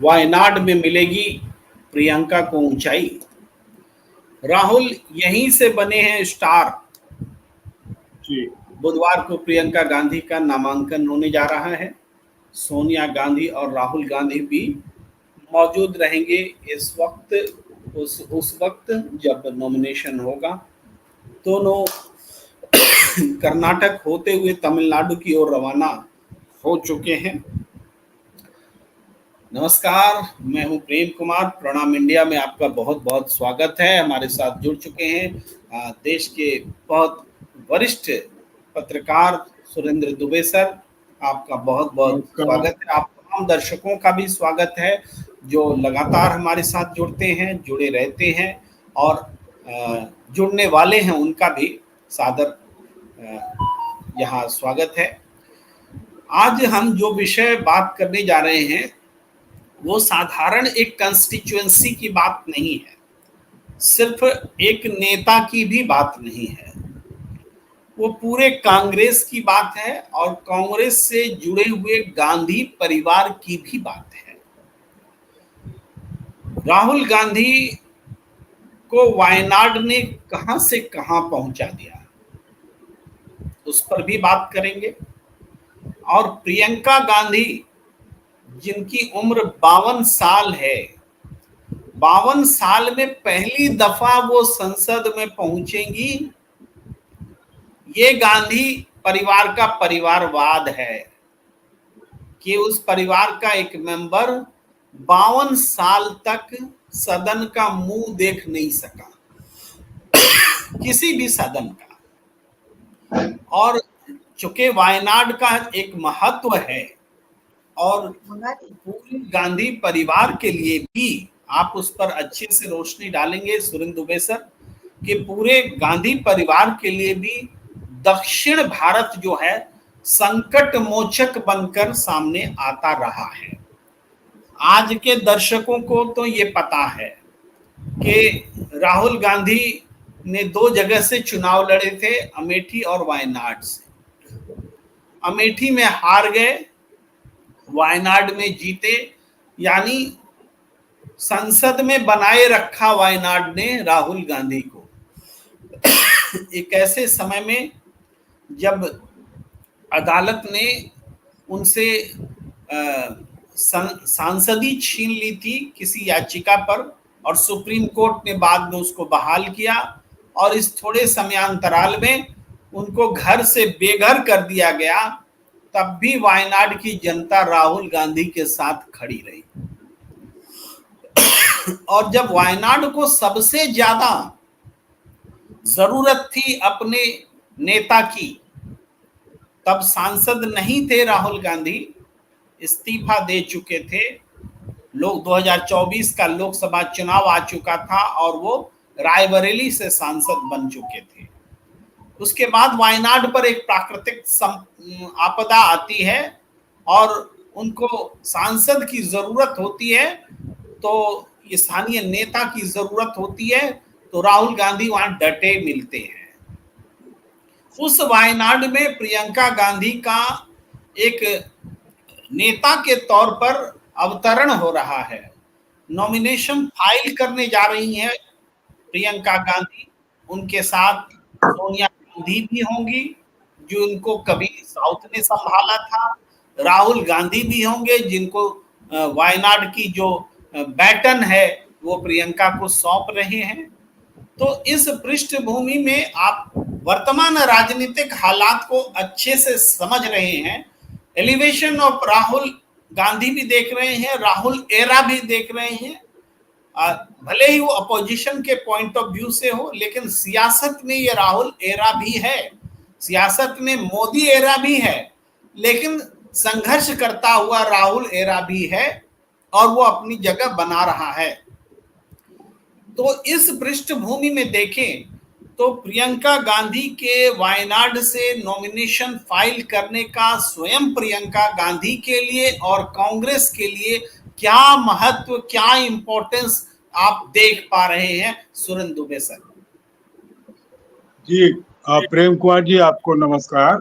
वायनाड में मिलेगी प्रियंका को ऊंचाई। राहुल यहीं से बने हैं स्टार। जी। बुधवार को प्रियंका गांधी का नामांकन होने जा रहा है। सोनिया गांधी और राहुल गांधी भी मौजूद रहेंगे इस वक्त, उस वक्त जब नॉमिनेशन होगा। दोनों कर्नाटक होते हुए तमिलनाडु की ओर रवाना हो चुके हैं। नमस्कार, मैं हूं प्रेम कुमार। प्रणाम इंडिया में आपका बहुत बहुत स्वागत है। हमारे साथ जुड़ चुके हैं देश के बहुत वरिष्ठ पत्रकार सुरेंद्र दुबे सर। आपका बहुत बहुत स्वागत है। आप तमाम दर्शकों का भी स्वागत है जो लगातार हमारे साथ जुड़ते हैं, जुड़े रहते हैं और जुड़ने वाले हैं, उनका भी सादर यहाँ स्वागत है। आज हम जो विषय बात करने जा रहे हैं वो साधारण एक कंस्टिट्यूएंसी की बात नहीं है, सिर्फ एक नेता की भी बात नहीं है, वो पूरे कांग्रेस की बात है और कांग्रेस से जुड़े हुए गांधी परिवार की भी बात है। राहुल गांधी को वायनाड ने कहां से कहां पहुंचा दिया, उस पर भी बात करेंगे। और प्रियंका गांधी जिनकी उम्र 52 साल है, 52 साल में पहली दफा वो संसद में पहुंचेंगी। ये गांधी परिवार का परिवारवाद है कि उस परिवार का एक मेंबर 52 साल तक सदन का मुंह देख नहीं सका, किसी भी सदन का। और चूंकि वायनाड का एक महत्व है और पूरी गांधी परिवार के लिए भी, आप उस पर अच्छे से रोशनी डालेंगे सुरेंद्र दुबे सर, कि पूरे गांधी परिवार के लिए भी दक्षिण भारत जो है संकट मोचक बनकर सामने आता रहा है। आज के दर्शकों को तो ये पता है कि राहुल गांधी ने 2 जगह से चुनाव लड़े थे, अमेठी और वायनाड से। अमेठी में हार गए, वायनाड में जीते, यानी संसद में बनाए रखा वायनाड ने राहुल गांधी को। एक ऐसे समय में जब अदालत ने उनसे सांसदी छीन ली थी किसी याचिका पर और सुप्रीम कोर्ट ने बाद में उसको बहाल किया और इस थोड़े समयांतराल में उनको घर से बेघर कर दिया गया, तब भी वायनाड की जनता राहुल गांधी के साथ खड़ी रही। और जब वायनाड को सबसे ज्यादा जरूरत थी अपने नेता की, तब सांसद नहीं थे राहुल गांधी, इस्तीफा दे चुके थे। लोग 2024 का लोकसभा चुनाव आ चुका था और वो रायबरेली से सांसद बन चुके थे। उसके बाद वायनाड पर एक प्राकृतिक आपदा आती है और उनको सांसद की जरूरत होती है, तो ये स्थानीय नेता की जरूरत होती है, तो राहुल गांधी वहां डटे मिलते हैं। उस वायनाड में प्रियंका गांधी का एक नेता के तौर पर अवतरण हो रहा है। नॉमिनेशन फाइल करने जा रही हैं प्रियंका गांधी, उनके साथ सोनिया गांधी भी होंगी जो उनको कभी साउथ ने संभाला था, राहुल गांधी भी होंगे जिनको वायनाड की जो बैटन है वो प्रियंका को सौंप रहे हैं। तो इस पृष्ठभूमि में आप वर्तमान राजनीतिक हालात को अच्छे से समझ रहे हैं। एलिवेशन ऑफ राहुल गांधी भी देख रहे हैं, राहुल एरा भी देख रहे हैं। भले ही वो अपोजिशन के पॉइंट ऑफ व्यू से हो, लेकिन सियासत में ये राहुल एरा भी है, सियासत में मोदी एरा भी है, लेकिन संघर्ष करता हुआ राहुल एरा भी है और वो अपनी जगह बना रहा है। तो इस पृष्ठभूमि में देखें तो प्रियंका गांधी के वायनाड से नॉमिनेशन फाइल करने का स्वयं प्रियंका गांधी के लिए और कांग्रेस के लिए क्या महत्व, क्या इंपॉर्टेंस आप देख पा रहे हैं सुरेंद्र दुबे सर? जी प्रेम कुमार जी, आपको नमस्कार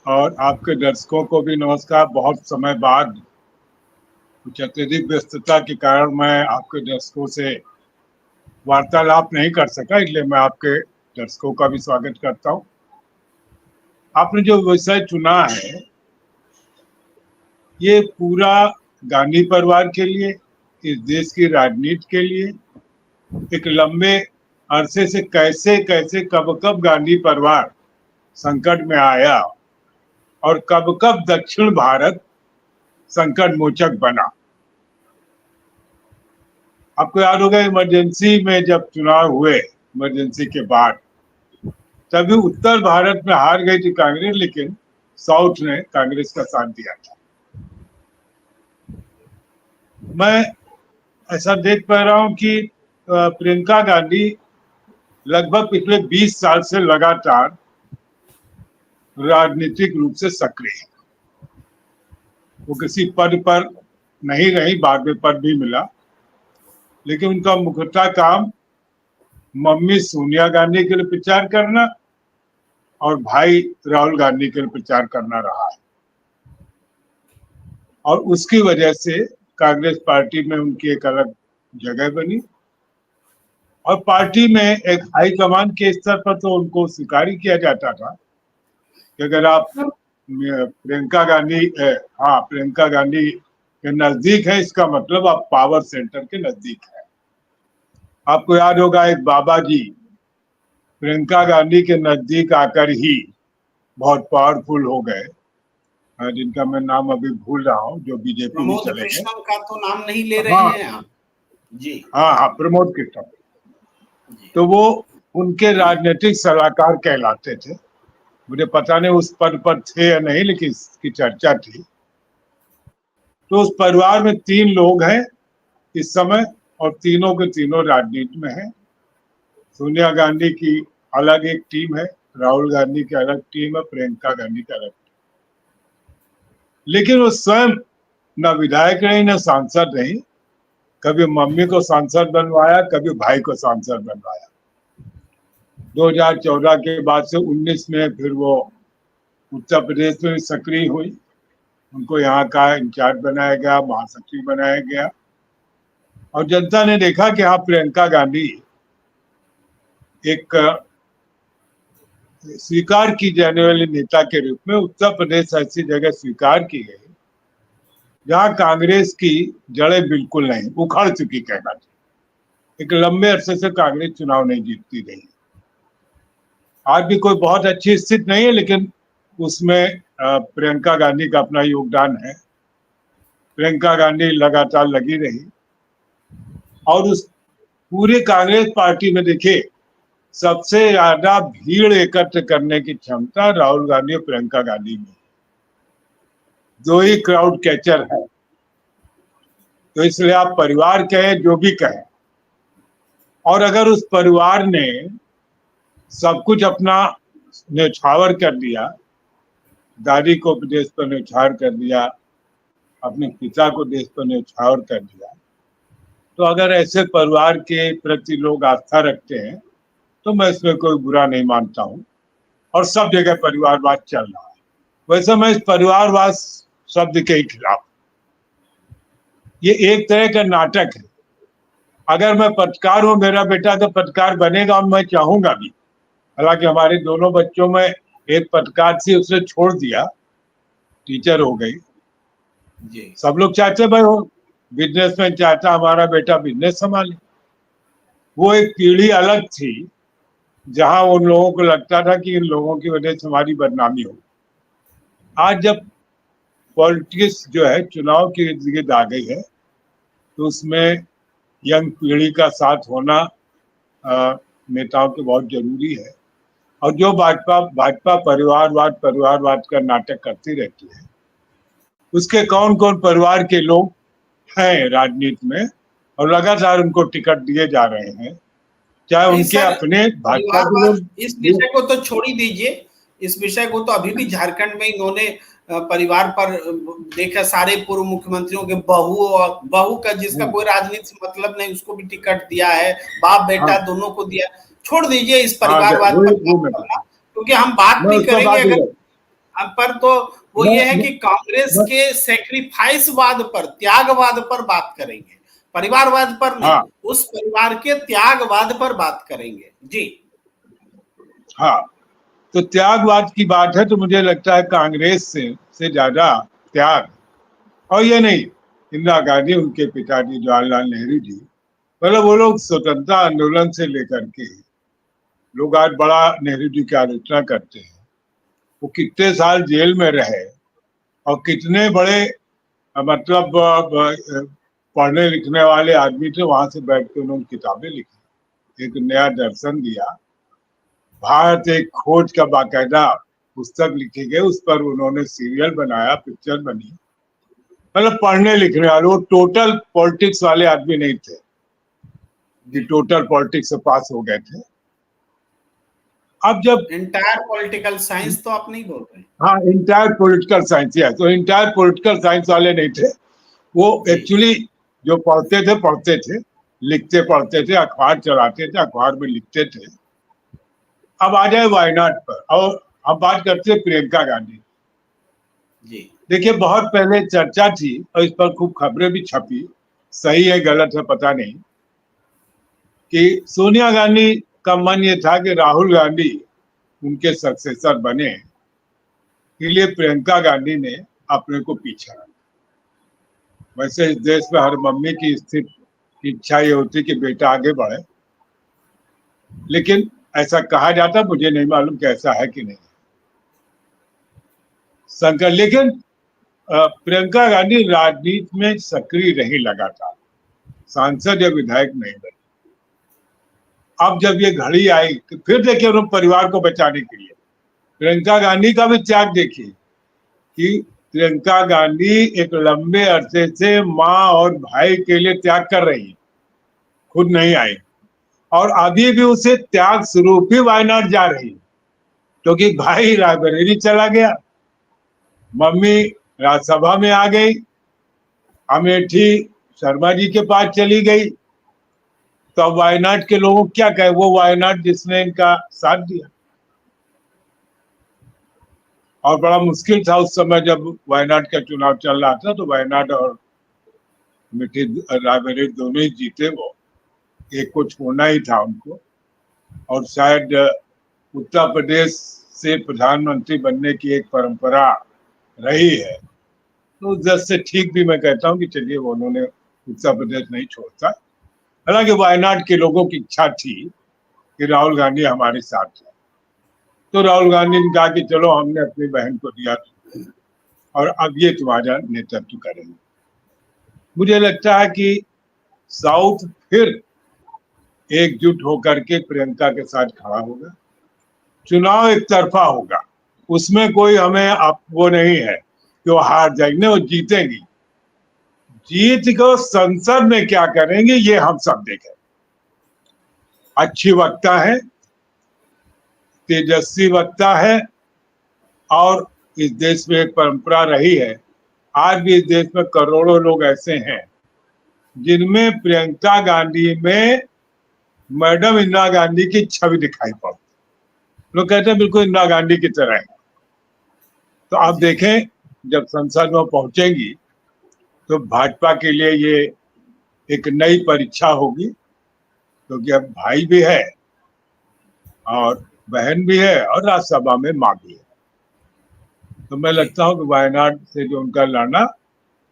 और आपके दर्शकों को भी नमस्कार। बहुत समय बाद कुछ अत्यधिक व्यस्तता के कारण मैं आपके दर्शकों से वार्तालाप नहीं कर सका, इसलिए मैं आपके दर्शकों का भी स्वागत करता हूँ। आपने जो विषय चुना है ये पूरा गांधी परिवार के लिए, इस देश की राजनीति के लिए, एक लंबे अरसे से कैसे कैसे कब कब गांधी परिवार संकट में आया और कब कब दक्षिण भारत संकट मोचक बना। आपको याद होगा इमरजेंसी में जब चुनाव हुए, इमरजेंसी के बाद तभी उत्तर भारत में हार गई थी कांग्रेस, लेकिन साउथ ने कांग्रेस का साथ दिया था। मैं ऐसा देख पा रहा हूं कि प्रियंका गांधी लगभग पिछले 20 साल से लगातार राजनीतिक रूप से सक्रिय है। वो किसी पद पर नहीं रही, बाद में पद भी मिला, लेकिन उनका मुख्यतः काम मम्मी सोनिया गांधी के लिए प्रचार करना और भाई राहुल गांधी के लिए प्रचार करना रहा है। और उसकी वजह से कांग्रेस पार्टी में उनकी एक अलग जगह बनी और पार्टी में एक हाईकमान के स्तर पर तो उनको स्वीकार ही किया जाता था कि अगर आप प्रियंका गांधी के नजदीक है, इसका मतलब आप पावर सेंटर के नजदीक है। आपको याद होगा एक बाबा जी प्रियंका गांधी के नजदीक आकर ही बहुत पावरफुल हो गए, जिनका मैं नाम अभी भूल रहा हूँ, जो बीजेपी में चले गए। का तो नाम नहीं ले रहे हैं आप जी। हाँ, प्रमोद कृष्णन। तो वो उनके राजनीतिक सलाहकार कहलाते थे। मुझे पता नहीं उस पद पर थे या नहीं, लेकिन इसकी चर्चा थी। तो उस परिवार में 3 लोग हैं इस समय और तीनों के तीनों राजनीति में हैं। सोनिया गांधी की अलग एक टीम है, राहुल गांधी की अलग टीम है, प्रियंका गांधी की अलग टीम। लेकिन वो स्वयं न विधायक रही न सांसद रही। कभी मम्मी को सांसद बनवाया, कभी भाई को सांसद बनवाया। 2014 के बाद से 19 में फिर वो उत्तर प्रदेश में सक्रिय हुई। उनको यहाँ का इंचार्ज बनाया गया, महासचिव बनाया गया और जनता ने देखा कि हाँ, प्रियंका गांधी एक स्वीकार की जाने वाली नेता के रूप में उत्तर प्रदेश ऐसी जगह स्वीकार की गई जहां कांग्रेस की जड़ें बिल्कुल नहीं, उखड़ चुकी कहना चाहिए। एक लंबे अरसे से कांग्रेस चुनाव नहीं जीतती रही। आज भी कोई बहुत अच्छी स्थिति नहीं है, लेकिन उसमें प्रियंका गांधी का अपना योगदान है। प्रियंका गांधी लगातार लगी रही और उस पूरी कांग्रेस पार्टी में देखिए सबसे ज्यादा भीड़ एकत्र करने की क्षमता राहुल गांधी और प्रियंका गांधी में, दो ही क्राउड कैचर है। तो इसलिए आप परिवार कहें, जो भी कहें, और अगर उस परिवार ने सब कुछ अपना न्यौछावर कर दिया, दादी को देश पर न्यौछावर कर दिया, अपने पिता को देश पर न्यौछावर कर दिया, तो अगर ऐसे परिवार के प्रति लोग आस्था रखते हैं तो मैं इसमें कोई बुरा नहीं मानता हूं। और सब जगह परिवारवाद चल रहा है। वैसे मैं इस परिवारवाद शब्द के ही खिलाफ। ये एक तरह का नाटक है। अगर मैं पत्रकार हूं, मेरा बेटा तो पत्रकार बनेगा और मैं चाहूंगा भी। हालांकि हमारे दोनों बच्चों में एक पत्रकार थी, उसने छोड़ दिया, टीचर हो गई जी। सब लोग चाहते भाई हो बिजनेसमैन, चाहता हमारा बेटा बिजनेस संभाले। वो एक पीढ़ी अलग थी जहां उन लोगों को लगता था कि इन लोगों की वजह से हमारी बदनामी हो। आज जब पॉलिटिक्स जो है चुनाव के इर्द गिर्द आ गई है, तो उसमें यंग पीढ़ी का साथ होना नेताओं के बहुत जरूरी है। और जो भाजपा परिवारवाद का नाटक करती रहती है, उसके कौन कौन परिवार के लोग हैं राजनीति में और लगातार उनको टिकट दिए जा रहे हैं, चाहे उनके अपने भाजपा के लोग। इस विषय को तो छोड़ ही दीजिए, इस विषय को तो अभी भी झारखंड में इन्होंने परिवार पर देखा, सारे पूर्व मुख्यमंत्रियों के बहू का जिसका कोई राजनीति से मतलब नहीं, उसको भी टिकट दिया है, बाप बेटा दोनों को दिया। छोड़ दीजिए इस परिवारवाद पर, क्योंकि हम बात नहीं करेंगे अगर पर, तो वो ये है कि कांग्रेस के सेक्रीफाइसवाद पर, त्यागवाद पर बात करेंगे, परिवारवाद पर नहीं। हाँ उस परिवार के त्यागवाद पर बात करेंगे जी। हाँ, तो त्यागवाद की बात है तो मुझे लगता है कांग्रेस से ज्यादा त्याग, और ये नहीं, इंदिरा गांधी, उनके पिताजी जवाहरलाल नेहरू जी, मतलब वो लोग स्वतंत्रता आंदोलन से लेकर के, लोग आज बड़ा नेहरू जी की आलोचना करते हैं, वो कितने साल जेल में रहे और कितने बड़े मतलब पढ़ने लिखने वाले आदमी थे, वहां से बैठ के उन्होंने किताबें लिखी, एक नया दर्शन दिया, भारत एक खोज का बाकायदा पुस्तक लिखी गई, उस पर उन्होंने सीरियल बनाया, पिक्चर बनी, मतलब पढ़ने लिखने वाले, वो टोटल पॉलिटिक्स वाले आदमी नहीं थे कि टोटल पॉलिटिक्स से पास हो गए थे। अब जब इंटायर पॉलिटिकल साइंस तो आप नहीं बोल रहे? हाँ, इंटायर पॉलिटिकल साइंस है, तो इंटायर पॉलिटिकल साइंस वाले नहीं थे वो, एक्चुअली जो पढ़ते थे, लिखते पढ़ते थे, अखबार चलाते थे, अखबार में लिखते थे। अब आ जाए वायनाड पर, और हम बात करते हैं प्रियंका गांधी जी। देखिए, बहुत पहले चर्चा थी और इस पर खूब खबरें भी छपी, सही है गलत है पता नहीं, कि सोनिया गांधी का मन ये था कि राहुल गांधी उनके सक्सेसर बने, इसलिए प्रियंका गांधी ने अपने को पीछे रखा। वैसे इस देश में हर मम्मी की स्थित इच्छा ये होती कि बेटा आगे बढ़े, लेकिन ऐसा कहा जाता, मुझे नहीं मालूम कि ऐसा है कि नहीं संकट। लेकिन प्रियंका गांधी राजनीति में सक्रिय रही लगातार, सांसद या विधायक नहीं बनी। अब जब ये घड़ी आई तो फिर देखिए उन्होंने परिवार को बचाने के लिए प्रियंका गांधी का भी त्याग देखिए, कि प्रियंका गांधी एक लंबे अरसे से माँ और भाई के लिए त्याग कर रही है, खुद नहीं आई, और अभी भी उसे त्याग स्वरूप ही वायनाड जा रही है, क्योंकि भाई रायबरेली चला गया, मम्मी राज्यसभा में आ गई, अमेठी शर्मा जी के पास चली गई, तो अब वायनाड के लोगों क्या कहे, वो वायनाड जिसने इनका साथ दिया। और बड़ा मुश्किल था उस समय जब वायनाड का चुनाव चल रहा था, तो वायनाड और मिठी रायबरेली दोनों ही जीते, वो एक को छोड़ना ही था उनको, और शायद उत्तर प्रदेश से प्रधानमंत्री बनने की एक परंपरा रही है, तो उस दस से ठीक भी मैं कहता हूँ कि चलिए वो उन्होंने उत्तर प्रदेश नहीं छोड़ता। हालांकि वायनाड के लोगों की इच्छा थी कि राहुल गांधी हमारे साथ है, तो राहुल गांधी ने कहा कि चलो हमने अपनी बहन को दिया और अब ये तुम्हारा नेतृत्व करेंगे। मुझे लगता है कि साउथ फिर एकजुट होकर के प्रियंका के साथ खड़ा होगा, चुनाव एक तरफा होगा, उसमें कोई हमें आप वो नहीं है कि वो हार जाएंगे, वो जीतेंगी, जीत को संसद में क्या करेंगे ये हम सब देखें। अच्छी वक्ता है, तेजस्वी वक्ता है, और इस देश में एक परंपरा रही है, आज भी इस देश में करोड़ों लोग ऐसे हैं जिनमें प्रियंका गांधी में मैडम इंदिरा गांधी की छवि दिखाई पड़ती, लोग कहते हैं बिल्कुल इंदिरा गांधी की तरह है। तो आप देखें जब संसद में पहुंचेंगी तो भाजपा के लिए ये एक नई परीक्षा होगी, क्योंकि अब भाई भी है और बहन भी है और राज्यसभा में मां भी है। तो मैं लगता हूं कि वायनाड से जो उनका लड़ना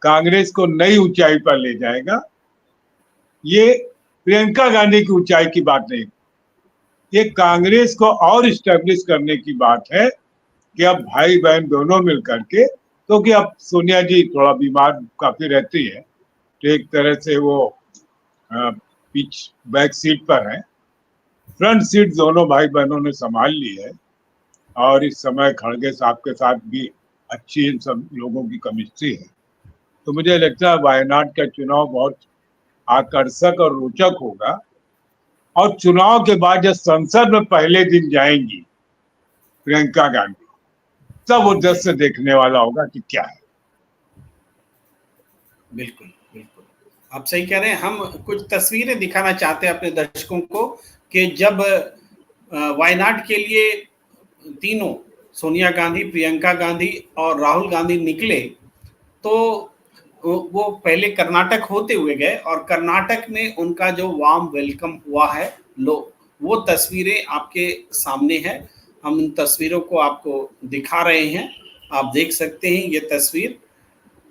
कांग्रेस को नई ऊंचाई पर ले जाएगा। ये प्रियंका गांधी की ऊंचाई की बात नहीं, ये कांग्रेस को और इस्टेब्लिश करने की बात है कि अब भाई बहन दोनों मिलकर के, क्योंकि अब सोनिया जी थोड़ा बीमार काफी रहती है, तो एक तरह से वो पीछ बैक सीट पर है, फ्रंट सीट दोनों भाई बहनों ने संभाल ली है, और इस समय खड़गे साहब के साथ भी अच्छी इन सब लोगों की केमिस्ट्री है। तो मुझे लगता है वायनाड का चुनाव बहुत आकर्षक और रोचक होगा, और चुनाव के बाद जब संसद में पहले दिन जाएंगी प्रियंका गांधी, तब वो दस से देखने वाला होगा कि क्या है। बिल्कुल बिल्कुल, आप सही कह रहे हैं। हम कुछ तस्वीरें दिखाना चाहते हैं अपने दर्शकों को कि जब वायनाड के लिए तीनों सोनिया गांधी, प्रियंका गांधी और राहुल गांधी निकले तो वो पहले कर्नाटक होते हुए गए और कर्नाटक में उनका जो वार्म वेलकम हुआ है, वो तस्वीरें आपके सामने है। हम इन तस्वीरों को आपको दिखा रहे हैं, आप देख सकते हैं ये तस्वीर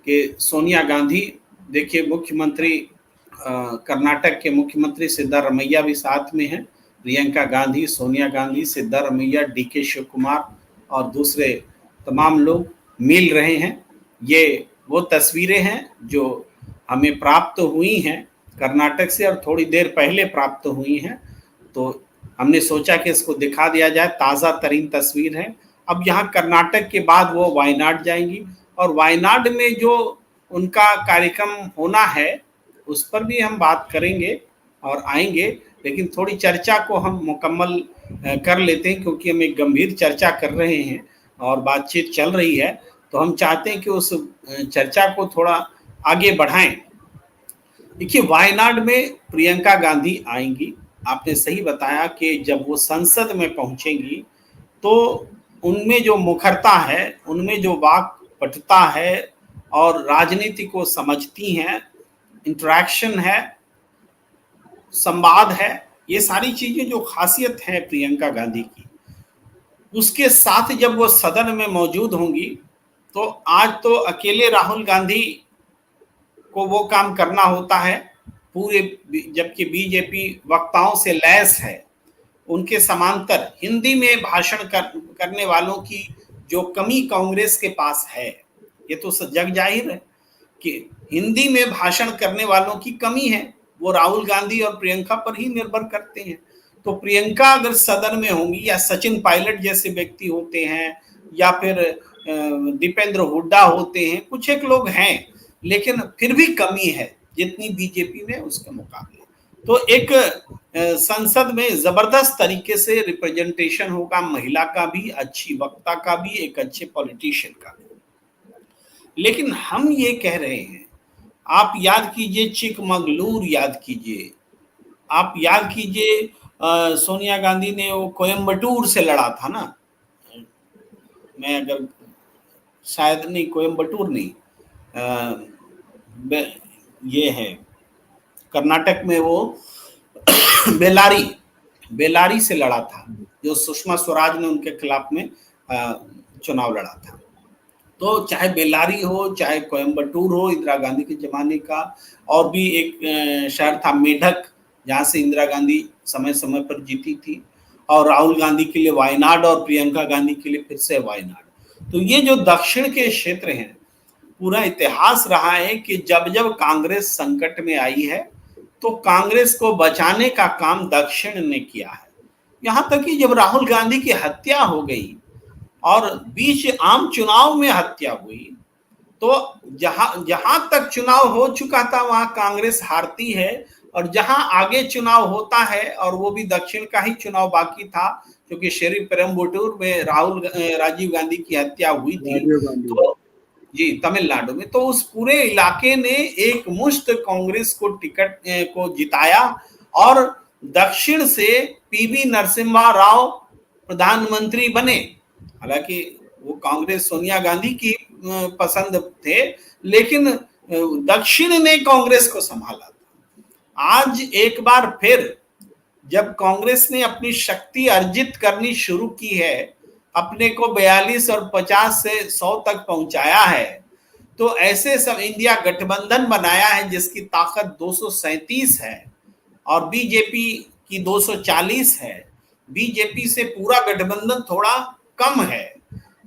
कि सोनिया गांधी, देखिए मुख्यमंत्री कर्नाटक के मुख्यमंत्री सिद्धारमैया भी साथ में हैं, प्रियंका गांधी, सोनिया गांधी, सिद्धारमैया, डीके शिव कुमार और दूसरे तमाम लोग मिल रहे हैं। ये वो तस्वीरें हैं जो हमें प्राप्त हुई हैं कर्नाटक से और थोड़ी देर पहले प्राप्त हुई हैं, तो हमने सोचा कि इसको दिखा दिया जाए। ताज़ा तरीन तस्वीर है। अब यहाँ कर्नाटक के बाद वो वायनाड जाएंगी और वायनाड में जो उनका कार्यक्रम होना है उस पर भी हम बात करेंगे और आएंगे, लेकिन थोड़ी चर्चा को हम मुकम्मल कर लेते हैं क्योंकि हम एक गंभीर चर्चा कर रहे हैं और बातचीत चल रही है, तो हम चाहते हैं कि उस चर्चा को थोड़ा आगे बढ़ाएं। देखिए, वायनाड में प्रियंका गांधी आएंगी। आपने सही बताया कि जब वो संसद में पहुंचेंगी तो उनमें जो मुखरता है, उनमें जो वाक्पटुता है और राजनीति को समझती हैं, इंटरेक्शन है, संवाद है, ये सारी चीजें जो खासियत है प्रियंका गांधी की, उसके साथ जब वो सदन में मौजूद होंगी तो आज तो अकेले राहुल गांधी को वो काम करना होता है पूरे, जबकि बीजेपी वक्ताओं से लैस है, उनके समांतर हिंदी में भाषण करने वालों की जो कमी कांग्रेस के पास है, ये तो जग जाहिर है कि हिंदी में भाषण करने वालों की कमी है, वो राहुल गांधी और प्रियंका पर ही निर्भर करते हैं। तो प्रियंका अगर सदन में होंगी या सचिन पायलट जैसे व्यक्ति होते हैं या फिर दीपेंद्र हुड्डा होते हैं, कुछ एक लोग हैं, लेकिन फिर भी कमी है जितनी बीजेपी में उसके मुकाबले। तो एक संसद में जबरदस्त तरीके से रिप्रेजेंटेशन होगा, महिला का भी, अच्छी वक्ता का भी, एक अच्छे पॉलिटिशियन का भी। लेकिन हम ये कह रहे हैं, आप याद कीजिए चिकमगलूर, याद कीजिए, आप याद कीजिए सोनिया गांधी ने वो कोयम्बटूर से लड़ा था ना, मैं अगर शायद नहीं, कोयम्बटूर नहीं, ये है कर्नाटक में, वो बेलारी से लड़ा था, जो सुषमा स्वराज ने उनके खिलाफ में चुनाव लड़ा था। तो चाहे बेलारी हो, चाहे कोयम्बटूर हो इंदिरा गांधी के जमाने का, और भी एक शहर था मेढक जहां से इंदिरा गांधी समय समय पर जीती थी, और राहुल गांधी के लिए वायनाड और प्रियंका गांधी के लिए फिर से वायनाड। तो ये जो दक्षिण के क्षेत्र हैं, पूरा इतिहास रहा है कि जब जब कांग्रेस संकट में आई है तो कांग्रेस को बचाने का काम दक्षिण ने किया है। यहां तक कि जब राहुल गांधी की हत्या हो गई और बीच आम चुनाव में हत्या हुई, तो जहां तक चुनाव हो चुका था वहां कांग्रेस हारती है, और जहां आगे चुनाव होता है, और वो भी दक्षिण का ही चुनाव बाकी था क्योंकि श्री पेरम्बटूर में राजीव गांधी की हत्या हुई थी, तो जी तमिलनाडु में, तो उस पूरे इलाके ने एक मुश्त कांग्रेस को टिकट को जिताया और दक्षिण से पीवी नरसिम्हा राव प्रधानमंत्री बने। हालांकि वो कांग्रेस सोनिया गांधी की पसंद थे, लेकिन दक्षिण ने कांग्रेस को संभाला। आज एक बार फिर जब कांग्रेस ने अपनी शक्ति अर्जित करनी शुरू की है, अपने को 42 और 50 से 100 तक पहुंचाया है, तो ऐसे सब इंडिया गठबंधन बनाया है जिसकी ताकत 237 है और बीजेपी की 240 है। बीजेपी से पूरा गठबंधन थोड़ा कम है।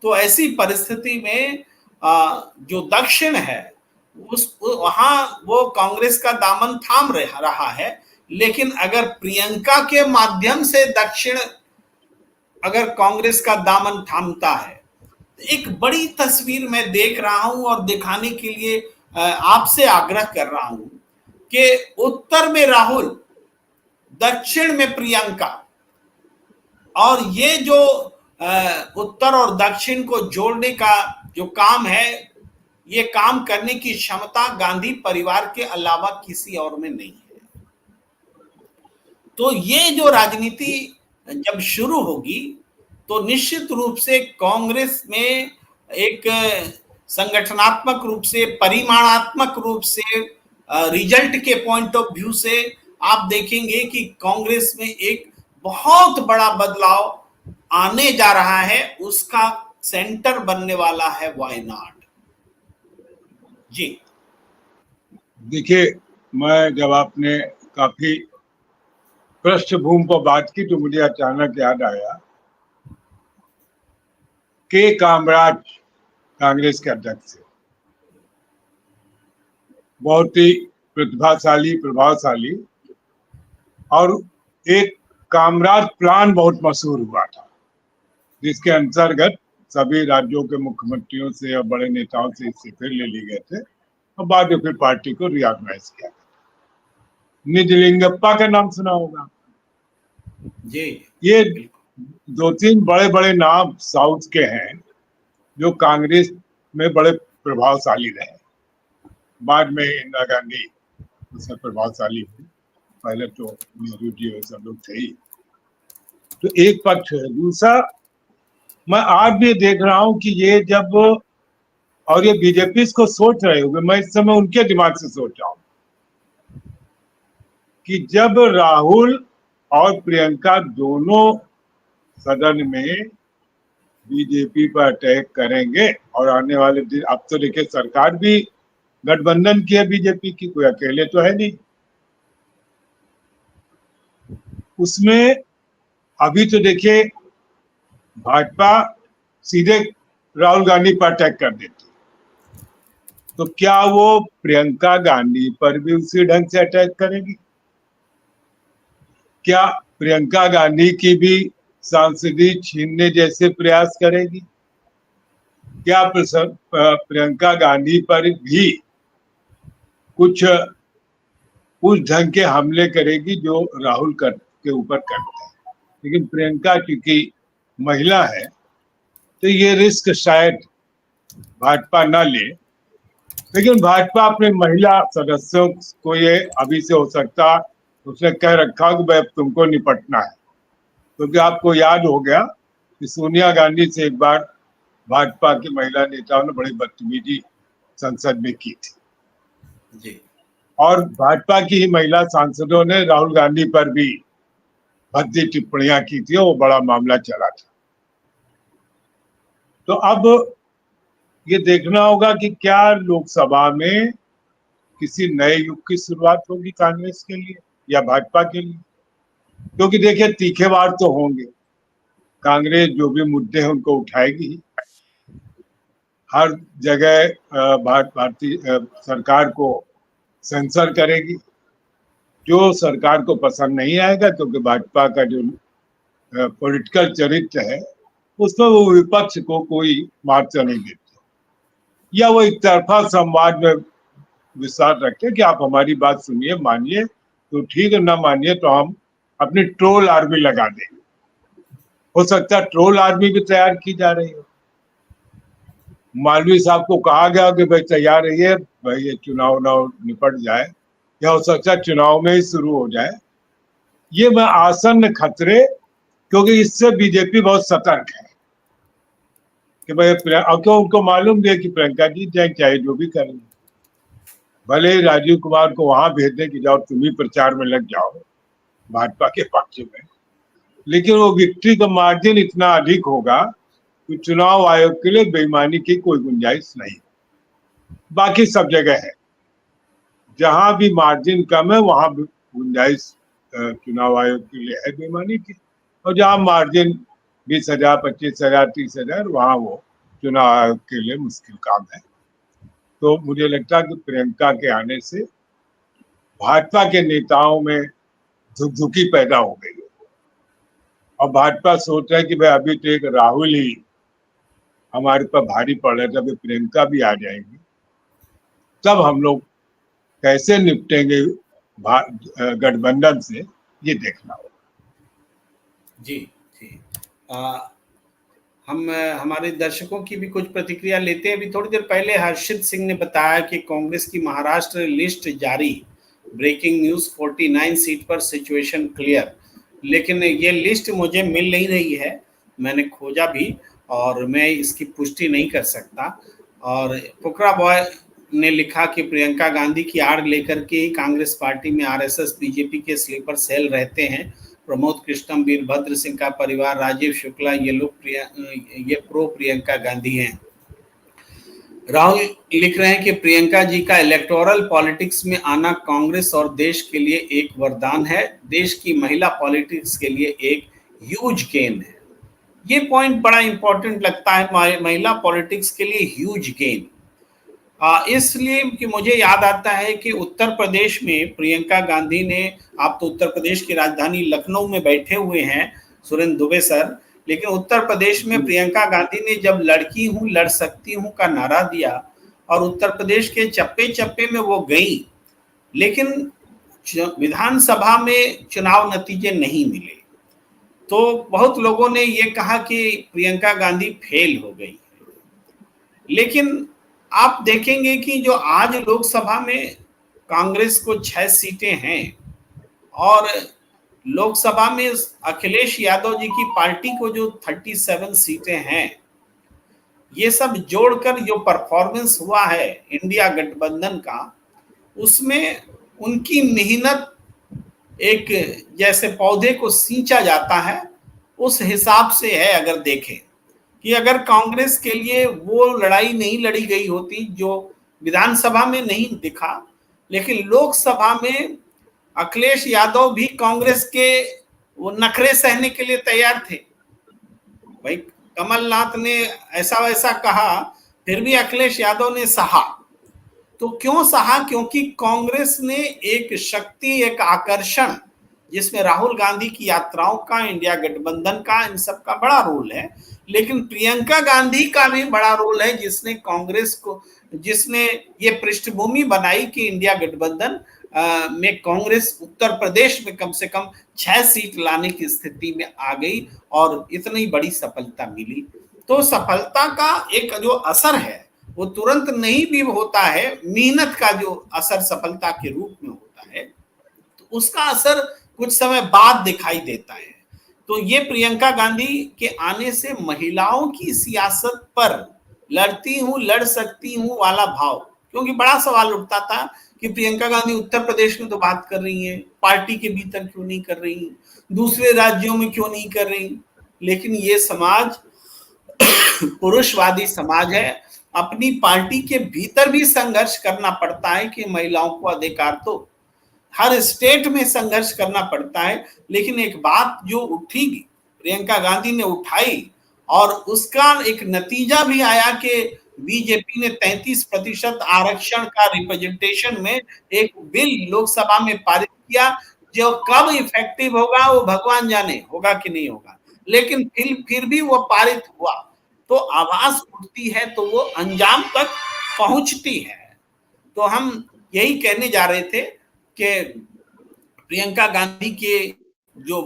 तो ऐसी परिस्थिति में जो दक्षिण है वहां वो कांग्रेस का दामन थाम रहा है, लेकिन अगर प्रियंका के माध्यम से दक्षिण अगर कांग्रेस का दामन थामता है, तो एक बड़ी तस्वीर मैं देख रहा हूं और दिखाने के लिए आपसे आग्रह कर रहा हूं कि उत्तर में राहुल, दक्षिण में प्रियंका, और ये जो उत्तर और दक्षिण को जोड़ने का जो काम है, ये काम करने की क्षमता गांधी परिवार के अलावा किसी और में नहीं है। तो ये जो राजनीति जब शुरू होगी तो निश्चित रूप से कांग्रेस में एक संगठनात्मक रूप से, परिमाणात्मक रूप से, रिजल्ट के पॉइंट ऑफ व्यू से आप देखेंगे कि कांग्रेस में एक बहुत बड़ा बदलाव आने जा रहा है। उसका सेंटर बनने वाला है वायनाड। जी देखिए, मैं जब आपने काफी पृष्ठभूमि पर बात की तो मुझे अचानक याद आया के कामराज कांग्रेस के अध्यक्ष थे, बहुत ही प्रतिभाशाली, प्रभावशाली, और एक कामराज प्लान बहुत मशहूर हुआ था, जिसके अंतर्गत सभी राज्यों के मुख्यमंत्रियों से और बड़े नेताओं से इस्तीफे ले लिए गए थे और बाद में फिर पार्टी को रिऑर्गेनाइज किया। निजलिंगप्पा का नाम सुना होगा जी। ये 2-3 बड़े बड़े नाम साउथ के हैं जो कांग्रेस में बड़े प्रभावशाली रहे। बाद में इंदिरा गांधी उसमें प्रभावशाली हुई, पहले तो नेहरू जी और सब लोग थे ही। तो एक पक्ष है। दूसरा, मैं आज भी देख रहा हूं कि ये जब, और ये बीजेपी इसको सोच रहे होंगे, मैं इस समय उनके दिमाग से सोच रहा हूं कि जब राहुल और प्रियंका दोनों सदन में बीजेपी पर अटैक करेंगे, और आने वाले दिन, अब तो देखिए सरकार भी गठबंधन की है बीजेपी की, कोई अकेले तो है नहीं, उसमें अभी तो देखिए भाजपा सीधे राहुल गांधी पर अटैक कर देती, तो क्या वो प्रियंका गांधी पर भी उसी ढंग से अटैक करेगी? क्या प्रियंका गांधी की भी सांसदी छीनने जैसे प्रयास करेगी? क्या प्रियंका गांधी पर भी कुछ उस ढंग के हमले करेगी जो राहुल के ऊपर करते हैं? लेकिन प्रियंका क्योंकि महिला है तो ये रिस्क शायद भाजपा न ले, लेकिन भाजपा अपने महिला सदस्यों को ये अभी से हो सकता उसने कह रखा कि भाई तुमको निपटना है, क्योंकि आपको याद हो गया कि सोनिया गांधी से एक बार भाजपा की महिला नेताओं ने बड़ी बदतमीजी संसद में की थी जी। और भाजपा की ही महिला सांसदों ने राहुल गांधी पर भी भद्दी टिप्पणियां की थी, वो बड़ा मामला चला था। तो अब ये देखना होगा कि क्या लोकसभा में किसी नए युग की शुरुआत होगी कांग्रेस के लिए या भाजपा के लिए, क्योंकि देखिए तीखे वार तो होंगे, कांग्रेस जो भी मुद्दे हैं उनको उठाएगी ही, हर जगह भारतीय सरकार को सेंसर करेगी, जो सरकार को पसंद नहीं आएगा, क्योंकि भाजपा का जो पॉलिटिकल चरित्र है उसमें वो विपक्ष को कोई मार्चा नहीं देते, या वो एक तरफा संवाद में विश्वास रखते कि आप हमारी बात सुनिए, मानिए तो ठीक है, ना मानिए तो हम अपनी ट्रोल आर्मी लगा देंगे। हो सकता है ट्रोल आर्मी भी तैयार की जा रही हो, मालवी साहब को कहा गया कि भाई तैयार रहिए, भाई ये चुनाव ना निपट जाए, या हो सकता है चुनाव में ही शुरू हो जाए। ये मैं आसन्न खतरे, क्योंकि इससे बीजेपी बहुत सतर्क है कि भाई क्यों उनको मालूम भी है कि प्रियंका जीत जाए चाहे जो भी करें, भले ही राजीव कुमार को वहां भेज दें कि जाओ तुम ही प्रचार में लग जाओ भाजपा के पक्ष में, लेकिन वो विक्ट्री का मार्जिन इतना अधिक होगा कि चुनाव आयोग के लिए बेईमानी की कोई गुंजाइश नहीं। बाकी सब जगह है, जहां भी मार्जिन कम है वहां गुंजाइश चुनाव आयोग के लिए है बेईमानी की, और जहां मार्जिन 20,000, 25,000, 30,000 वहां वो चुनाव आयोग के लिए मुश्किल काम है। तो मुझे लगता है कि प्रियंका के आने से भाजपा के नेताओं में धुकधुकी पैदा हो गई है, और भाजपा सोच रहा है कि भाई अभी तो एक राहुल ही हमारे पर भारी पड़ रहा है, जब प्रियंका भी आ जाएंगी तब हम लोग कैसे निपटेंगे गठबंधन से, ये देखना होगा। जी जी। हम हमारे दर्शकों की भी कुछ प्रतिक्रिया लेते हैं। अभी थोड़ी देर पहले हर्षित सिंह ने बताया कि कांग्रेस की महाराष्ट्र लिस्ट जारी, ब्रेकिंग न्यूज, 49 सीट पर सिचुएशन क्लियर, लेकिन ये लिस्ट मुझे मिल नहीं रही है। मैंने खोजा भी और मैं इसकी पुष्टि नहीं कर सकता। और पोखरा बॉय ने लिखा कि प्रियंका गांधी की आड़ लेकर के ही कांग्रेस पार्टी में आरएसएस बीजेपी के स्लीपर सेल रहते हैं। प्रमोद कृष्णम, वीरभद्र सिंह का परिवार, राजीव शुक्ला, ये प्रो प्रियंका गांधी हैं। राहुल लिख रहे हैं कि प्रियंका जी का इलेक्टोरल पॉलिटिक्स में आना कांग्रेस और देश के लिए एक वरदान है, देश की महिला पॉलिटिक्स के लिए एक ह्यूज गेन है। ये पॉइंट बड़ा इंपॉर्टेंट लगता है, महिला पॉलिटिक्स के लिए ह्यूज गेन। इसलिए कि मुझे याद आता है कि उत्तर प्रदेश में प्रियंका गांधी ने, आप तो उत्तर प्रदेश की राजधानी लखनऊ में बैठे हुए हैं सुरेंद्र दुबे सर, लेकिन उत्तर प्रदेश में प्रियंका गांधी ने जब लड़की हूं लड़ सकती हूं का नारा दिया और उत्तर प्रदेश के चप्पे चप्पे में वो गई, लेकिन विधानसभा में चुनाव नतीजे नहीं मिले। तो बहुत लोगों ने ये कहा कि प्रियंका गांधी फेल हो गई। लेकिन आप देखेंगे कि जो आज लोकसभा में कांग्रेस को 6 सीटें हैं और लोकसभा में अखिलेश यादव जी की पार्टी को जो 37 सीटें हैं, ये सब जोड़कर जो परफॉर्मेंस हुआ है इंडिया गठबंधन का, उसमें उनकी मेहनत एक जैसे पौधे को सींचा जाता है उस हिसाब से है। अगर देखें कि अगर कांग्रेस के लिए वो लड़ाई नहीं लड़ी गई होती जो विधानसभा में नहीं दिखा, लेकिन लोकसभा में अखिलेश यादव भी कांग्रेस के वो नखरे सहने के लिए तैयार थे। भाई कमलनाथ ने ऐसा वैसा कहा, फिर भी अखिलेश यादव ने सहा। तो क्यों सहा? क्योंकि कांग्रेस ने एक शक्ति, एक आकर्षण, जिसमें राहुल गांधी की यात्राओं का, इंडिया गठबंधन का, इन सब का बड़ा रोल है, लेकिन प्रियंका गांधी का भी बड़ा रोल है, जिसने कांग्रेस को, जिसने ये पृष्ठभूमि बनाई कि इंडिया गठबंधन में कांग्रेस उत्तर प्रदेश में कम से कम 6 सीट लाने की स्थिति में आ गई और इतनी बड़ी सफलता मिली। तो सफलता का एक जो असर है वो तुरंत नहीं भी होता है, मेहनत का जो असर सफलता के रूप में होता है, तो उसका असर कुछ समय बाद दिखाई देता है। तो ये प्रियंका गांधी के आने से महिलाओं की सियासत पर लड़ती हूं, लड़ सकती हूं वाला भाव, क्योंकि बड़ा सवाल उठता था कि प्रियंका गांधी उत्तर प्रदेश में तो बात कर रही हैं, पार्टी के भीतर क्यों नहीं कर रही, दूसरे राज्यों में क्यों नहीं कर रही। लेकिन ये समाज पुरुषवादी समाज है, अपनी पार्टी के भीतर भी संघर्ष करना पड़ता है कि महिलाओं को अधिकार, तो हर स्टेट में संघर्ष करना पड़ता है। लेकिन एक बात जो उठी, प्रियंका गांधी ने उठाई और उसका एक नतीजा भी आया कि बीजेपी ने 33% आरक्षण का रिप्रेजेंटेशन में एक बिल लोकसभा में पारित किया, जो कब इफेक्टिव होगा वो भगवान जाने, होगा कि नहीं होगा, लेकिन फिर भी वो पारित हुआ। तो आवाज उठती है तो वो अंजाम तक पहुंचती है। तो हम यही कहने जा रहे थे कि प्रियंका गांधी के जो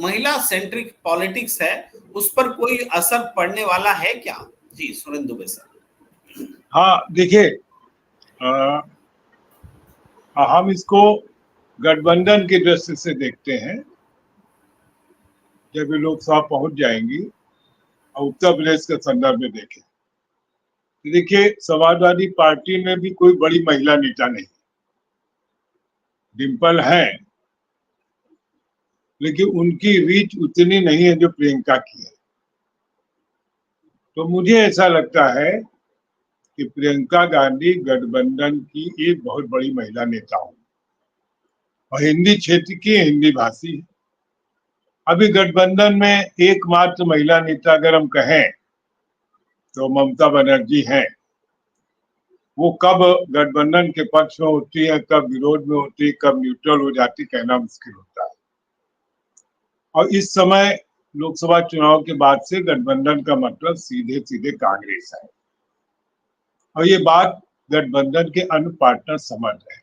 महिला सेंट्रिक पॉलिटिक्स है उस पर कोई असर पड़ने वाला है क्या? जी सुरेंद्र दुबे सर। हाँ देखिए, हम इसको गठबंधन की दृष्टि से देखते हैं। जब ये लोकसभा पहुंच जाएंगी और उत्तर प्रदेश के संदर्भ में देखें, देखिए समाजवादी पार्टी में भी कोई बड़ी महिला नेता नहीं, डिम्पल है, लेकिन उनकी रीच उतनी नहीं है जो प्रियंका की है। तो मुझे ऐसा लगता है कि प्रियंका गांधी गठबंधन की एक बहुत बड़ी महिला नेता हो और हिंदी क्षेत्र की हिंदी भाषी है। अभी गठबंधन में एकमात्र महिला नेता अगर हम कहें तो ममता बनर्जी हैं। वो कब गठबंधन के पक्ष में होती है, कब विरोध में होती है, कब न्यूट्रल हो जाती, कहना मुश्किल होता है। और इस समय लोकसभा चुनाव के बाद से गठबंधन का मतलब सीधे सीधे कांग्रेस है और ये बात गठबंधन के अन्य पार्टनर समझ रहे हैं।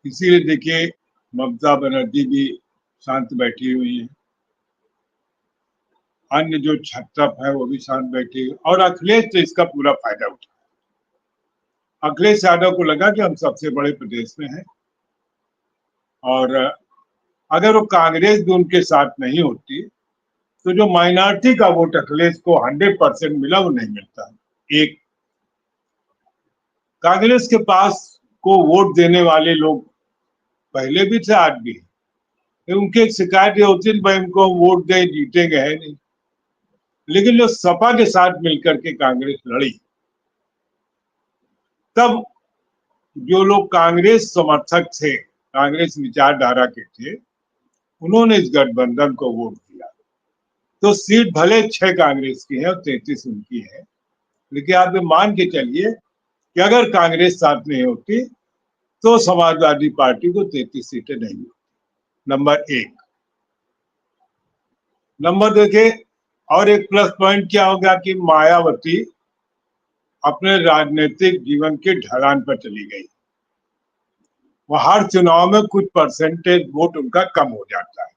इसीलिए देखिए ममता बनर्जी भी शांत बैठी हुई है, अन्य जो छत्रप है वो भी शांत बैठे हुए, और अखिलेश तो इसका पूरा फायदा उठा। अखिलेश यादव को लगा कि हम सबसे बड़े प्रदेश में हैं और अगर वो कांग्रेस भी उनके साथ नहीं होती तो जो माइनॉरिटी का वोट अखिलेश को 100% मिला वो नहीं मिलता। एक कांग्रेस के पास को वोट देने वाले लोग पहले भी थे, आज भी है। उनकी एक शिकायत ये होती है भाई इनको वोट दे जीतेंगे है नहीं, लेकिन जो सपा के साथ मिलकर के कांग्रेस लड़ी, तब जो लोग कांग्रेस समर्थक थे, कांग्रेस विचारधारा के थे, उन्होंने इस गठबंधन को वोट दिया। तो सीट भले 6 कांग्रेस की है और 33 उनकी है, लेकिन आप ये मान के चलिए कि अगर कांग्रेस साथ नहीं होती तो समाजवादी पार्टी को 33 सीटें नहीं होती। नंबर एक। नंबर देखिए, और एक प्लस पॉइंट क्या हो गया कि मायावती अपने राजनीतिक जीवन के ढलान पर चली गई। वह हर चुनाव में कुछ परसेंटेज वोट उनका कम हो जाता है,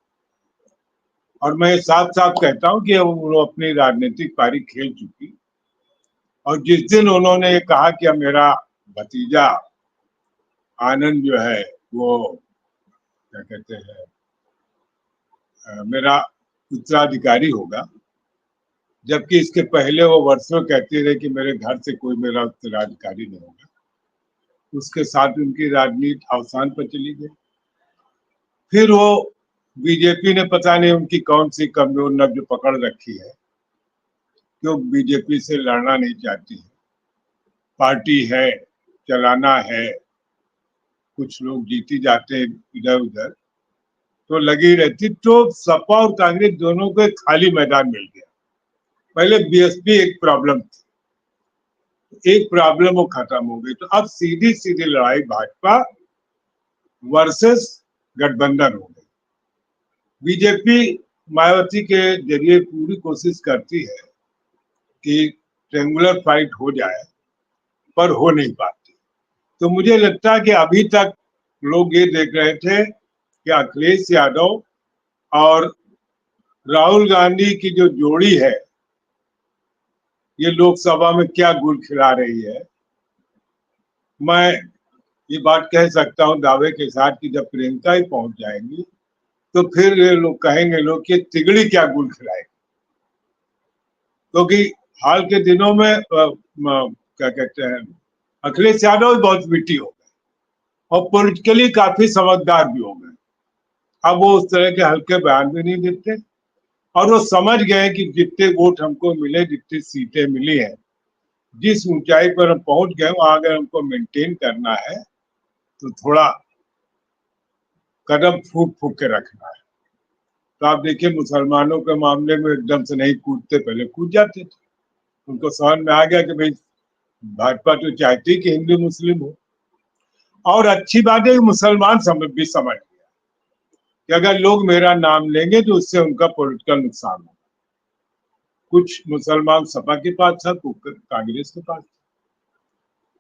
और मैं साफ साफ कहता हूं कि वो अपनी राजनीतिक पारी खेल चुकी। और जिस दिन उन्होंने ये कहा कि अब मेरा भतीजा आनंद जो है वो क्या कहते हैं मेरा उत्तराधिकारी होगा, जबकि इसके पहले वो वर्षों कहते रहे कि मेरे घर से कोई मेरा उत्तराधिकारी नहीं होगा, उसके साथ उनकी राजनीति अवसान पर चली गई। फिर वो बीजेपी ने पता नहीं उनकी कौन सी कमजोर नब्ज पकड़ रखी है, क्यों बीजेपी से लड़ना नहीं चाहती है। पार्टी है, चलाना है, कुछ लोग जीती जाते हैं इधर उधर, तो लगी रहती। तो सपा और कांग्रेस दोनों को एक खाली मैदान मिल गया। पहले बीएसपी एक प्रॉब्लम थी, एक प्रॉब्लम वो खत्म हो गई, तो अब सीधी सीधी लड़ाई भाजपा वर्सेस गठबंधन हो गई। बीजेपी मायावती के जरिए पूरी कोशिश करती है कि ट्रेंगुलर फाइट हो जाए, पर हो नहीं पाती। तो मुझे लगता है कि अभी तक लोग ये देख रहे थे कि अखिलेश यादव और राहुल गांधी की जो जोड़ी है ये लोकसभा में क्या गुल खिला रही है। मैं ये बात कह सकता हूं दावे के साथ कि जब प्रियंका ही पहुंच जाएंगी तो फिर ये लोग कहेंगे लोग कि तिगड़ी क्या गुल खिलाएगी। क्योंकि हाल के दिनों में क्या कहते हैं अखिलेश यादव बहुत विटी हो गए और पॉलिटिकली काफी समझदार भी हो गए। अब वो उस तरह के हल्के बयान भी नहीं देते, और वो समझ गए कि जितने वोट हमको मिले, जितनी सीटें मिली हैं, जिस ऊंचाई पर हम पहुंच गए वहां अगर हमको मेंटेन करना है तो थोड़ा कदम फूक फूक के रखना है। तो आप देखिए मुसलमानों के मामले में एकदम से नहीं कूदते, पहले कूद जाते थे। उनको समझ में आ गया कि भाई भाजपा तो चाहती कि हिंदू मुस्लिम हो। और अच्छी बात है कि मुसलमान भी समझ गया कि अगर लोग मेरा नाम लेंगे तो उससे उनका पॉलिटिकल नुकसान होगा। कुछ मुसलमान सपा के पास था, कुछ कांग्रेस के पास था।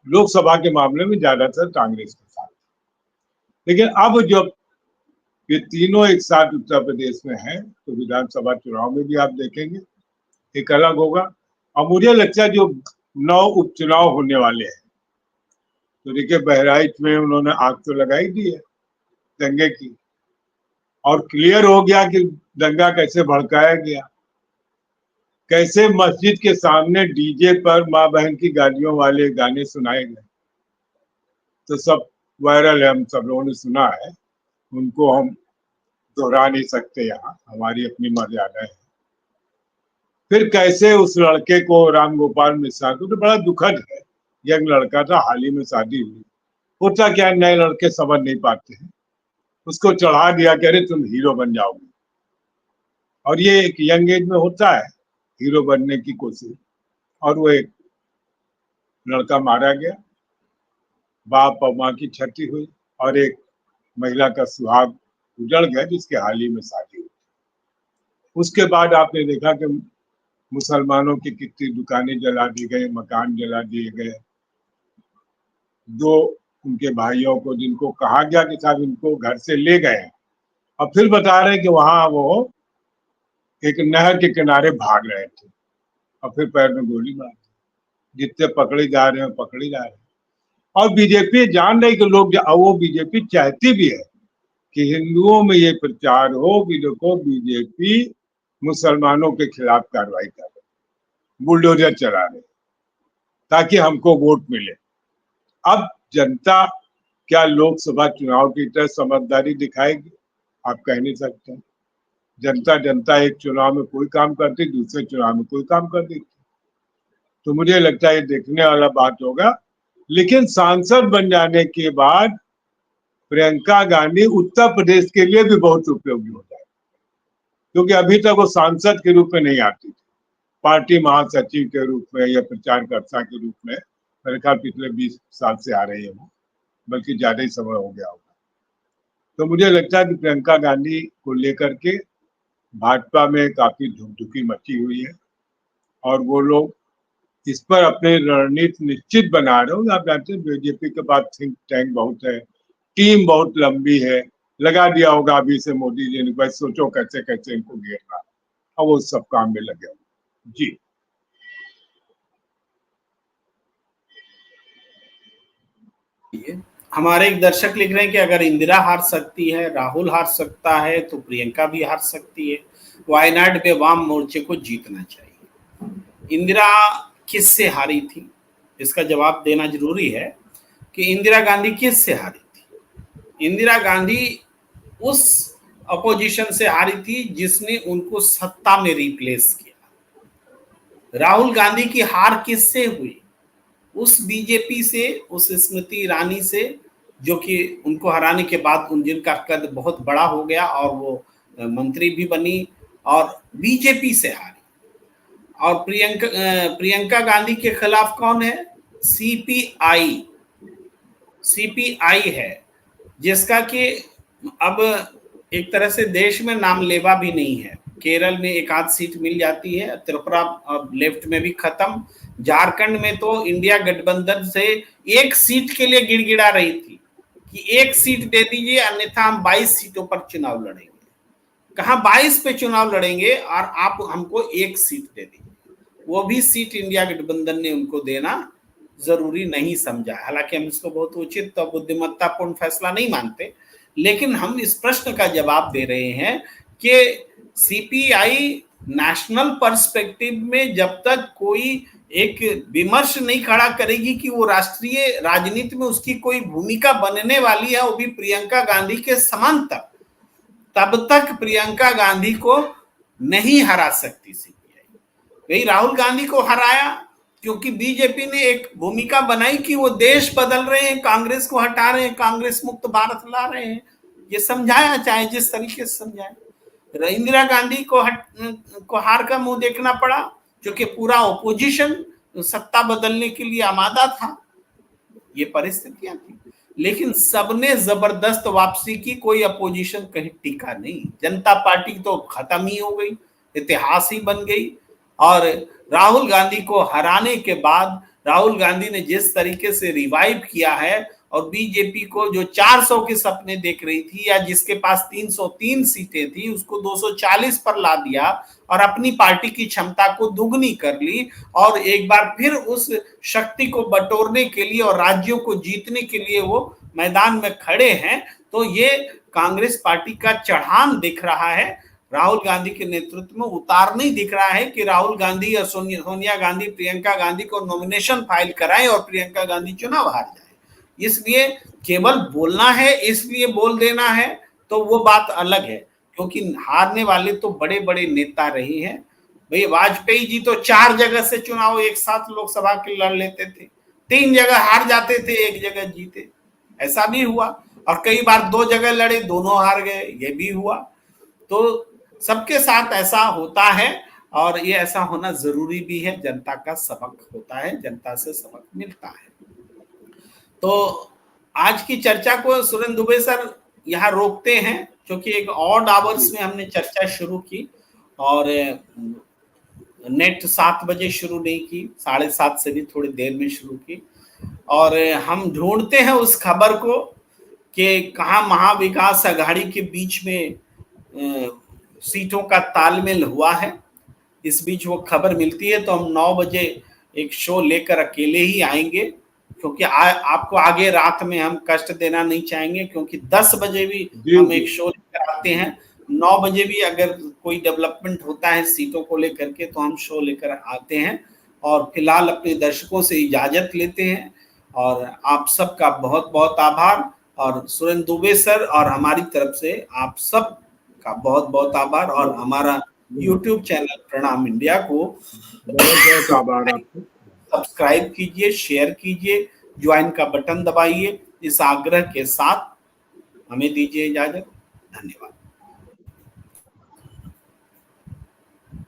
लोकसभा के मामले में ज्यादातर कांग्रेस के साथ। लेकिन अब जब ये तीनों एक साथ उत्तर प्रदेश में है तो विधानसभा चुनाव में भी आप देखेंगे एक अलग होगा। और मुझे लगता है जो 9 उपचुनाव होने वाले हैं, तो देखिए बहराइच में उन्होंने आग तो लगाई दी है दंगे की, और क्लियर हो गया कि दंगा कैसे भड़काया गया, कैसे मस्जिद के सामने डीजे पर माँ बहन की गालियों वाले गाने सुनाए गए। तो सब वायरल है, हम सब लोगों ने सुना है, उनको हम दोहरा नहीं सकते, यहाँ हमारी अपनी मर्यादा है। फिर कैसे उस लड़के को राम गोपाल मिश्रा को, तो बड़ा दुखद है, यंग लड़का था, हाल ही में शादी हुई। होता क्या नए लड़के समझ नहीं पाते हैं, उसको चढ़ा दिया कि अरे तुम हीरो बन जाओगे। और ये एक यंग एज में होता है हीरो बनने की कोशिश, और वो एक लड़का मारा गया, बाप और माँ की क्षति हुई, और एक महिला का सुहाग उजड़ गया जिसके हाल ही में शादी हुई। उसके बाद आपने देखा कि मुसलमानों की कितनी दुकानें जला दी गई, मकान जला दिए गए। 2 उनके भाइयों को जिनको कहा गया कि साहब इनको घर से ले गए, और फिर बता रहे कि वहां वो एक नहर के किनारे भाग रहे थे, और फिर पैर में गोली मार दी। जितने पकड़े जा रहे हैं पकड़े जा रहे हैं। और बीजेपी जान रही कि लोग, वो बीजेपी चाहती भी है कि हिंदुओं में ये प्रचार हो कि देखो बीजेपी मुसलमानों के खिलाफ कार्रवाई कर रहे, बुलडोजर चला रहे ताकि हमको वोट मिले। अब जनता क्या लोकसभा चुनाव की तरह समझदारी दिखाएगी? आप कह नहीं सकते। जनता एक चुनाव में कोई काम करती, दूसरे चुनाव में कोई काम कर देती। तो मुझे लगता है ये देखने वाला बात होगा। लेकिन सांसद बन जाने के बाद प्रियंका गांधी उत्तर प्रदेश के लिए भी बहुत उपयोगी हो जाए, क्योंकि अभी तक वो सांसद के रूप में नहीं आती थी, पार्टी महासचिव के रूप में या प्रचारकर्ता के रूप में। मेरे ख्याल पिछले 20 साल से आ रही है वो, बल्कि ज्यादा ही समय हो गया होगा। तो मुझे लगता है कि प्रियंका गांधी को लेकर के भाजपा में काफी धुकधुकी मची हुई है और वो लोग इस पर अपनी रणनीति निश्चित बना रहे हो। आप जानते हैं बीजेपी के पास थिंक टैंक बहुत है, टीम बहुत लंबी है, लगा दिया होगा अभी से मोदी जी ने, बस सोचो कैसे कैसे इनको घेरना, और वो सब काम में लगे हो। जी हमारे एक दर्शक लिख रहे हैं कि अगर इंदिरा हार सकती है, राहुल हार सकता है, तो प्रियंका भी हार सकती है। वायनाड में वाम मोर्चे को जीतना चाहिए। इंदिरा किससे हारी थी, इसका जवाब देना जरूरी है कि इंदिरा गांधी किससे हारी थी। इंदिरा गांधी उस अपोजिशन से हारी थी जिसने उनको सत्ता में रिप्लेस किया। राहुल गांधी की हार किससे हुई? उस बीजेपी से, उस स्मृति ईरानी से, जो कि उनको हराने के बाद जिनका कद बहुत बड़ा हो गया और वो मंत्री भी बनी, और बीजेपी से हारी। और प्रियंका गांधी के खिलाफ कौन है? सीपीआई है, जिसका कि अब एक तरह से देश में नामलेवा भी नहीं है। केरल में एक आध सीट मिल जाती है, त्रिपुरा अब लेफ्ट में भी खत्म, झारखंड में तो इंडिया गठबंधन से एक सीट के लिए गिड़गिड़ा रही थी कि एक सीट दे दीजिए अन्यथा हम 22 सीटों पर चुनाव लड़ेंगे। कहां 22 पे चुनाव लड़ेंगे और आप हमको एक सीट दे दीजिए। वो भी सीट इंडिया गठबंधन ने उनको देना जरूरी नहीं समझा। हालांकि हम इसको बहुत उचित और बुद्धिमत्तापूर्ण फैसला नहीं मानते, लेकिन हम इस प्रश्न का जवाब दे रहे हैं कि सीपीआई नेशनल पर्सपेक्टिव में जब तक कोई एक विमर्श नहीं खड़ा करेगी कि वो राष्ट्रीय राजनीति में उसकी कोई भूमिका बनने वाली है, वो भी प्रियंका गांधी के समांतर, तब तक प्रियंका गांधी को नहीं हरा सकती सीपीआई। वही राहुल गांधी को हराया क्योंकि बीजेपी ने एक भूमिका बनाई कि वो देश बदल रहे हैं, कांग्रेस को हटा रहे हैं, कांग्रेस मुक्त भारत ला रहे हैं। ये समझाया, चाहे जिस तरीके से समझाए। इंदिरा गांधी को हार का मुंह देखना पड़ा, जो कि पूरा ओपोजिशन सत्ता बदलने के लिए आमादा था। ये परिस्थितियां थी, लेकिन सबने जबरदस्त वापसी की, कोई अपोजिशन कहीं टिका नहीं। जनता पार्टी तो खत्म ही हो गई, इतिहास ही बन गई। और राहुल गांधी को हराने के बाद राहुल गांधी ने जिस तरीके से रिवाइव किया है और बीजेपी को जो 400 के सपने देख रही थी या जिसके पास 303 सीटें थी उसको 240 पर ला दिया और अपनी पार्टी की क्षमता को दुगनी कर ली और एक बार फिर उस शक्ति को बटोरने के लिए और राज्यों को जीतने के लिए वो मैदान में खड़े हैं। तो ये कांग्रेस पार्टी का चढ़ान दिख रहा है। राहुल गांधी के नेतृत्व में उतार नहीं दिख रहा है कि राहुल गांधी या सोनिया गांधी प्रियंका गांधी को नॉमिनेशन फाइल कराएं और प्रियंका गांधी चुनाव हार जाए। इसलिए केवल बोलना है, इसलिए बोल देना है तो वो बात अलग है, क्योंकि हारने वाले तो बड़े बड़े नेता रहे हैं। भाई वाजपेयी जी तो 4 जगह से चुनाव एक साथ लोकसभा के लड़ लेते थे, 3 जगह हार जाते थे, 1 जगह जीते, ऐसा भी हुआ। और कई बार 2 जगह लड़े, दोनों हार गए, ये भी हुआ। तो सबके साथ ऐसा होता है और ये ऐसा होना जरूरी भी है। जनता का सबक होता है, जनता से सबक मिलता है। तो आज की चर्चा को सुरेंद्र दुबे सर यहाँ रोकते हैं, क्योंकि एक ऑड आवर्स में हमने चर्चा शुरू की और नेट 7 बजे शुरू नहीं की, 7:30 से भी थोड़ी देर में शुरू की। और हम ढूंढते हैं उस खबर को कि कहाँ महाविकास आघाड़ी के बीच में सीटों का तालमेल हुआ है। इस बीच वो खबर मिलती है तो हम 9 बजे एक शो लेकर अकेले ही आएंगे, क्योंकि आपको आगे रात में हम कष्ट देना नहीं चाहेंगे, क्योंकि 10 बजे भी हम एक शो लेकर आते हैं 9 बजे भी अगर कोई डेवलपमेंट होता है सीटों को लेकर के तो हम शो लेकर आते हैं। और फिलहाल अपने दर्शकों से इजाजत लेते हैं और आप सबका बहुत बहुत आभार। और सुरेंद्र दुबे सर और हमारी तरफ से आप सब का बहुत बहुत आभार। और हमारा YouTube चैनल प्रणाम इंडिया को बहुत बहुत आभार आपको। सब्सक्राइब कीजिए, शेयर कीजिए, ज्वाइन का बटन दबाइए। इस आग्रह के साथ हमें दीजिए इजाजत। धन्यवाद।